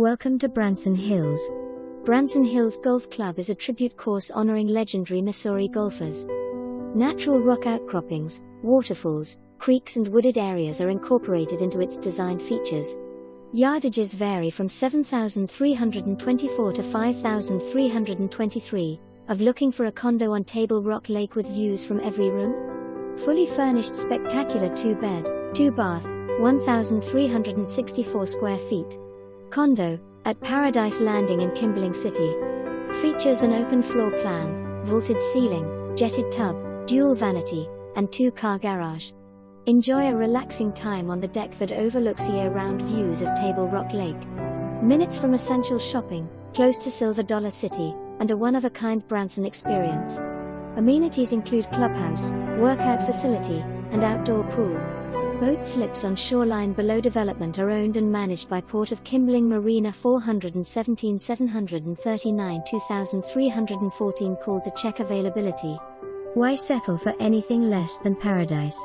Welcome to Branson Hills. Branson Hills Golf Club is a tribute course honoring legendary Missouri golfers. Natural rock outcroppings, waterfalls, creeks and wooded areas are incorporated into its design features. Yardages vary from 7,324 to 5,323, of looking for a condo on Table Rock Lake with views from every room. Fully furnished spectacular 2-bed, 2-bath, 1,364 square feet. Condo, at Paradise Landing in Kimberling City. Features an open floor plan, vaulted ceiling, jetted tub, dual vanity, and 2-car garage. Enjoy a relaxing time on the deck that overlooks year-round views of Table Rock Lake. Minutes from essential shopping, close to Silver Dollar City, and a one-of-a-kind Branson experience. Amenities include clubhouse, workout facility, and outdoor pool. Boat slips on shoreline below development are owned and managed by Port of Kimberling Marina. 417-739-2314. Call to check availability. Why settle for anything less than paradise?